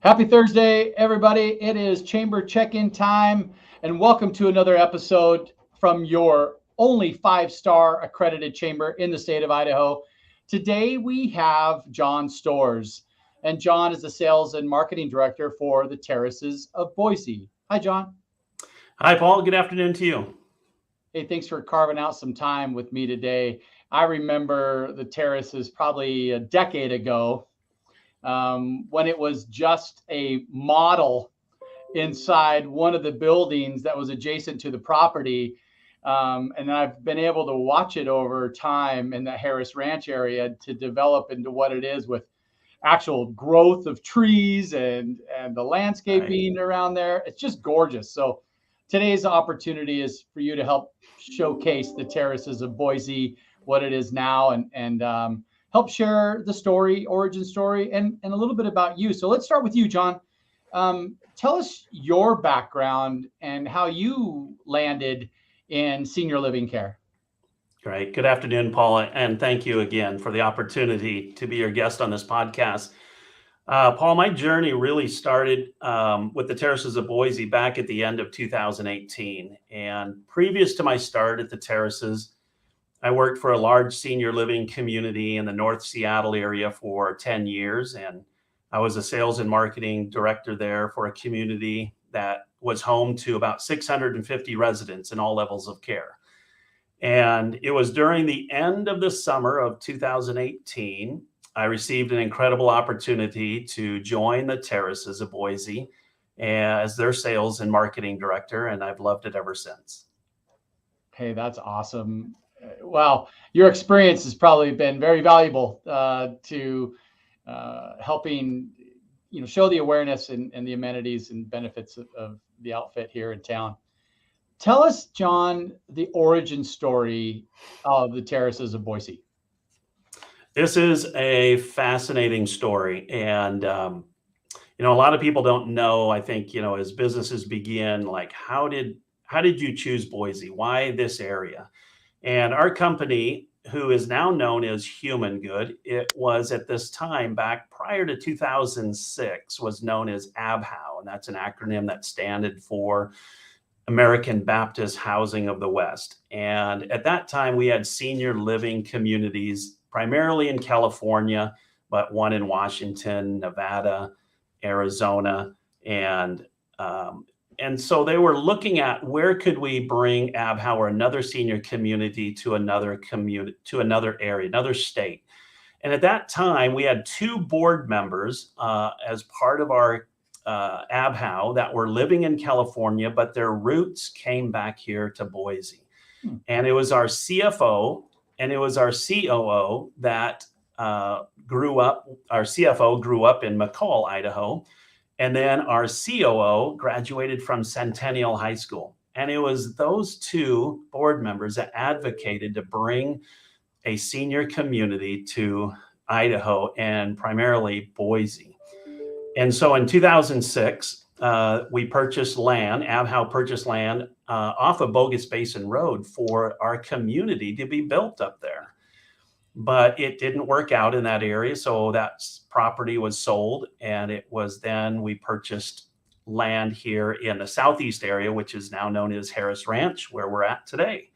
Happy Thursday, everybody. It is chamber check-in time, and welcome to another episode from your only five-star accredited chamber in the state of Idaho. Today, we have John Storrs, and John is the sales and marketing director for the Terraces of Boise. Hi, John. Hi, Paul. Good afternoon to you. Hey, thanks for carving out some time with me today. I remember the Terraces probably a decade ago when it was just a model inside one of the buildings that was adjacent to the property. And I've been able to watch it over time in the Harris Ranch area to develop into what it is with actual growth of trees and the landscaping around there. It's just gorgeous. So today's opportunity is for you to help showcase the Terraces of Boise, what it is now, and help share the story, origin story, and a little bit about you. So let's start with you, John. Tell us your background and how you landed in senior living care. Great. Good afternoon, Paul, and thank you again for the opportunity to be your guest on this podcast. Paul, my journey really started with the Terraces of Boise back at the end of 2018. And previous to my start at the Terraces, I worked for a large senior living community in the North Seattle area for 10 years. And I was a sales and marketing director there for a community that was home to about 650 residents in all levels of care. And it was during the end of the summer of 2018, I received an incredible opportunity to join the Terraces of Boise as their sales and marketing director, and I've loved it ever since. Hey, that's awesome. Well, your experience has probably been very valuable to helping show the awareness and the amenities and benefits of the outfit here in town. Tell us, John, the origin story of the Terraces of Boise. This is a fascinating story. And, a lot of people don't know, I think, as businesses begin, like, how did you choose Boise? Why this area? And our company, who is now known as Human Good, it was at this time back prior to 2006, was known as ABHOW. And that's an acronym that standed for American Baptist Housing of the West. And at that time, we had senior living communities, primarily in California, but one in Washington, Nevada, Arizona, and so they were looking at where could we bring ABHOW or another senior community to another area, another state. And at that time, we had two board members as part of our ABHOW that were living in California, but their roots came back here to Boise. And it was our CFO and it was our COO that grew up. Our CFO grew up in McCall, Idaho. And then our COO graduated from Centennial High School. And it was those two board members that advocated to bring a senior community to Idaho and primarily Boise. And so in 2006, we purchased land, ABHOW purchased land off of Bogus Basin Road for our community to be built up there. But it didn't work out in that area. So that property was sold. And it was then we purchased land here in the southeast area, which is now known as Harris Ranch, where we're at today.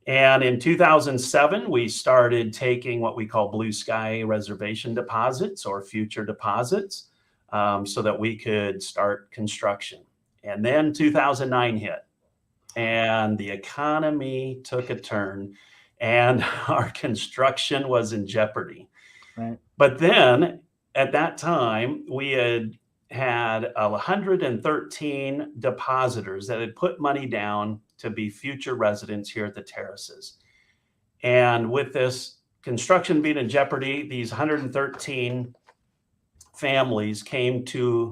And in 2007, we started taking what we call blue sky reservation deposits or future deposits so that we could start construction. And then 2009 hit and the economy took a turn. And our construction was in jeopardy. Right. But then at that time, we had 113 depositors that had put money down to be future residents here at the Terraces. And with this construction being in jeopardy, these 113 families came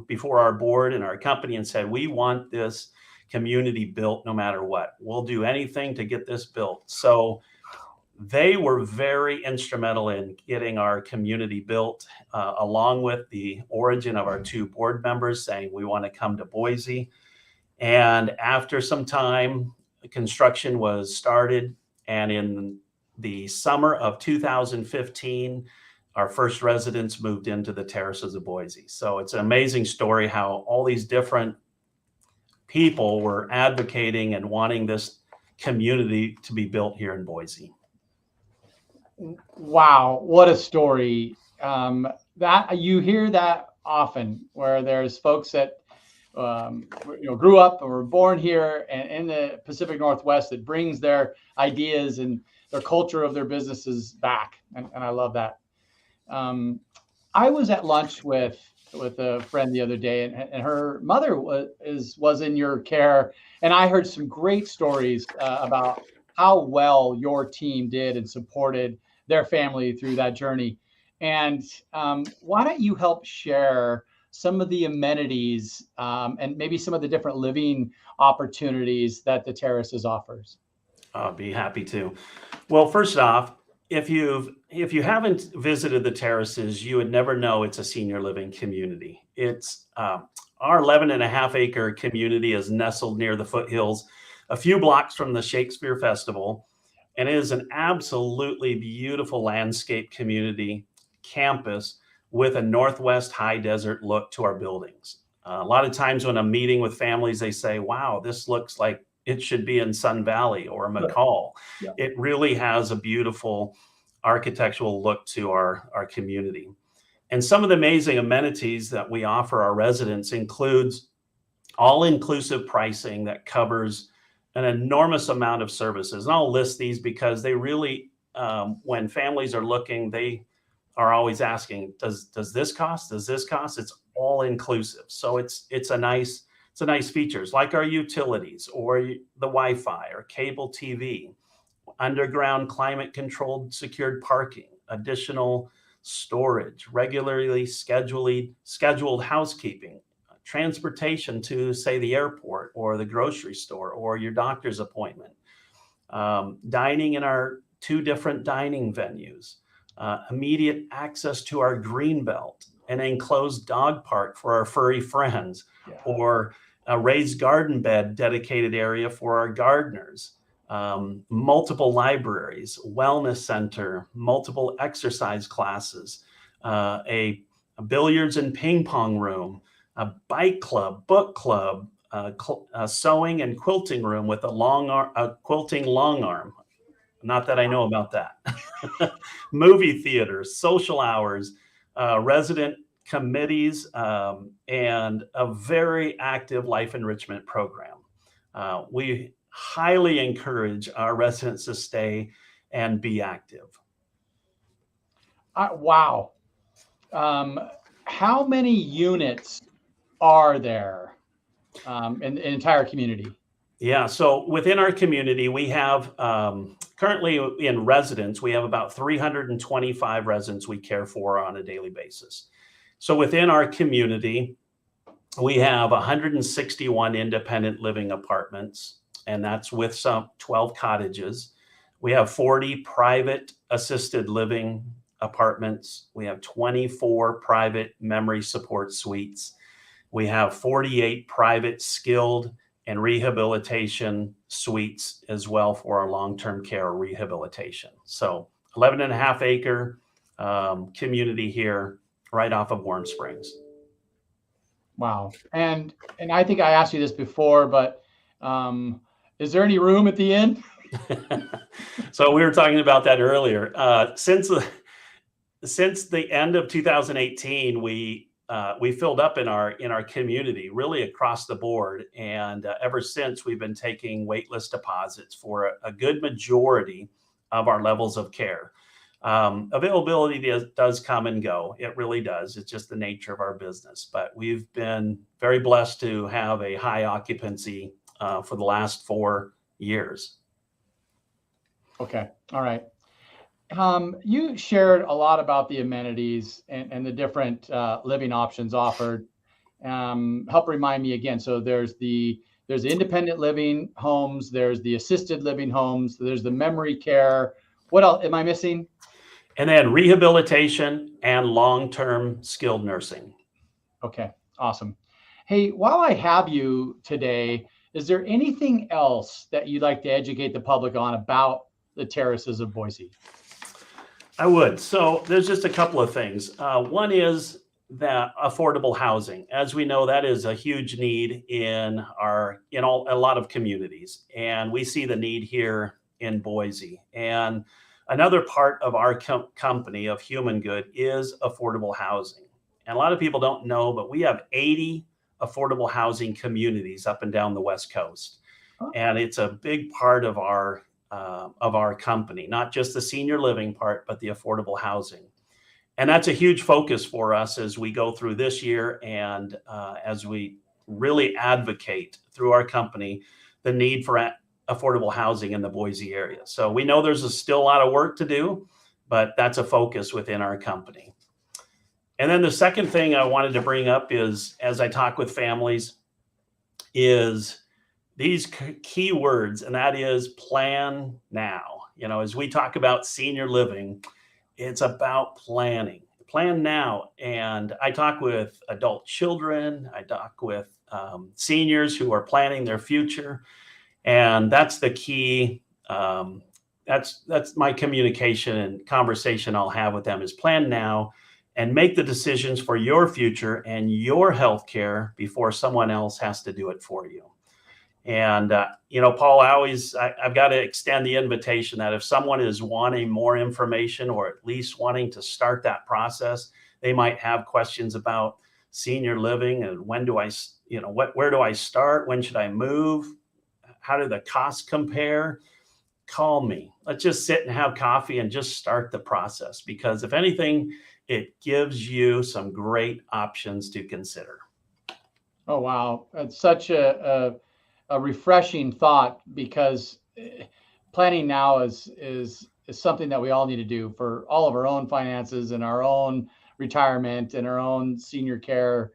before our board and our company and said, we want this community built no matter what. We'll do anything to get this built. So they were very instrumental in getting our community built, along with the origin of our two board members saying, we want to come to Boise. And after some time, construction was started. And in the summer of 2015, our first residents moved into the Terraces of Boise. So it's an amazing story how all these different people were advocating and wanting this community to be built here in Boise. Wow, what a story. That you hear that often, where there's folks that grew up and were born here and in the Pacific Northwest that brings their ideas and their culture of their businesses back, and I love that. I was at lunch with a friend the other day, and her mother was in your care, and I heard some great stories about how well your team did and supported their family through that journey. And why don't you help share some of the amenities and maybe some of the different living opportunities that the Terraces offers? I'll be happy to. Well, first off, if you haven't visited the Terraces, you would never know it's a senior living community. It's our 11 and a half acre community is nestled near the foothills, a few blocks from the Shakespeare Festival, and it is an absolutely beautiful landscape community campus with a Northwest high desert look to our buildings. A lot of times when I'm meeting with families, they say, wow, this looks like it should be in Sun Valley or McCall. Yeah. It really has a beautiful architectural look to our community. And some of the amazing amenities that we offer our residents includes all-inclusive pricing that covers an enormous amount of services. And I'll list these because they really, when families are looking, they are always asking, does this cost? Does this cost? It's all inclusive. So it's a nice features like our utilities or the Wi-Fi or cable TV, underground climate controlled secured parking, additional storage, regularly scheduled housekeeping, transportation to, say, the airport or the grocery store or your doctor's appointment, dining in our 2 different dining venues, immediate access to our green belt, an enclosed dog park for our furry friends, or a raised garden bed dedicated area for our gardeners, multiple libraries, wellness center, multiple exercise classes, a billiards and ping pong room, a bike club, book club, a sewing and quilting room with a quilting long arm. Not that I know about that. Movie theaters, social hours, resident committees, and a very active life enrichment program. We highly encourage our residents to stay and be active. Wow. How many units are there in the entire community? Yeah, so within our community, we have currently in residents, we have about 325 residents we care for on a daily basis. So within our community, we have 161 independent living apartments, and that's with some 12 cottages. We have 40 private assisted living apartments. We have 24 private memory support suites. We have 48 private skilled and rehabilitation suites as well for our long-term care rehabilitation. So 11 and a half acre community here right off of Warm Springs. Wow. And I think I asked you this before, but is there any room at the inn? So we were talking about that earlier. Since the end of 2018, we filled up in our community really across the board, and ever since we've been taking waitlist deposits for a good majority of our levels of care. Availability does come and go. It really does. It's just the nature of our business. But we've been very blessed to have a high occupancy for the last 4 years. Okay. All right. You shared a lot about the amenities and the different living options offered. Help remind me again. So there's the independent living homes, there's the assisted living homes, there's the memory care. What else am I missing? And then rehabilitation and long-term skilled nursing. Okay, awesome. Hey, while I have you today, is there anything else that you'd like to educate the public on about the Terraces of Boise? I would. So there's just a couple of things. One is that affordable housing. As we know, that is a huge need in a lot of communities, and we see the need here in Boise. And another part of our company of Human Good is affordable housing. And a lot of people don't know, but we have 80 affordable housing communities up and down the West Coast, and it's a big part of our company, not just the senior living part, but the affordable housing. And that's a huge focus for us as we go through this year and as we really advocate through our company the need for affordable housing in the Boise area. So we know there's still a lot of work to do, but that's a focus within our company. And then the second thing I wanted to bring up is, as I talk with families, is these key words, and that is plan now. As we talk about senior living, it's about planning. Plan now. And I talk with adult children, I talk with seniors who are planning their future. And that's the key. That's my communication and conversation I'll have with them is plan now and make the decisions for your future and your healthcare before someone else has to do it for you. And, Paul, I've got to extend the invitation that if someone is wanting more information or at least wanting to start that process, they might have questions about senior living and where do I start? When should I move? How do the costs compare? Call me. Let's just sit and have coffee and just start the process, because if anything, it gives you some great options to consider. Oh, wow. It's such a refreshing thought, because planning now is something that we all need to do for all of our own finances and our own retirement and our own senior care.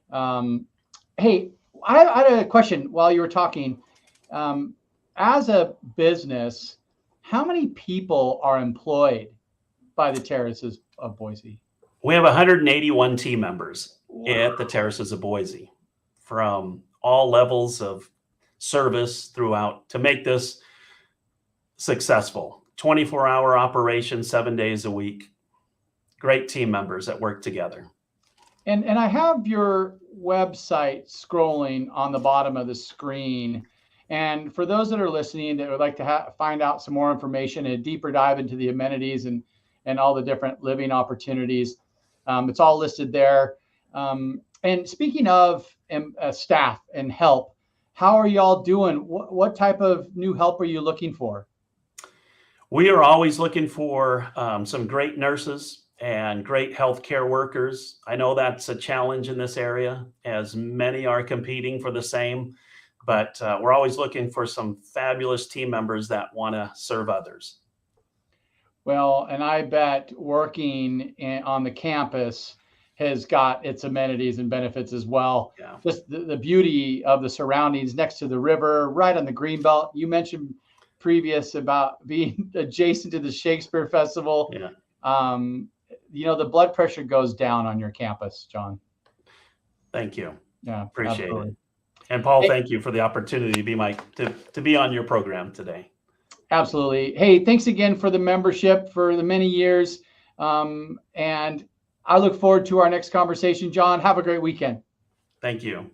Hey, I had a question while you were talking. As a business, how many people are employed by the Terraces of Boise? We have 181 team members at the Terraces of Boise from all levels of service throughout to make this successful. 24-hour operation, 7 days a week. Great team members that work together. And I have your website scrolling on the bottom of the screen. And for those that are listening that would like to find out some more information and a deeper dive into the amenities and all the different living opportunities, it's all listed there. And speaking of staff and help, how are y'all doing? What type of new help are you looking for? We are always looking for some great nurses and great healthcare workers. I know that's a challenge in this area, as many are competing for the same, but we're always looking for some fabulous team members that want to serve others. Well, and I bet working on the campus has got its amenities and benefits as well. Yeah. Just the beauty of the surroundings next to the river, right on the Greenbelt. You mentioned previous about being adjacent to the Shakespeare Festival. Yeah. The blood pressure goes down on your campus, John. Thank you. Yeah, appreciate absolutely. it. And Paul, thank you for the opportunity to be on your program today. Absolutely. Hey, thanks again for the membership for the many years. And I look forward to our next conversation, John. Have a great weekend. Thank you.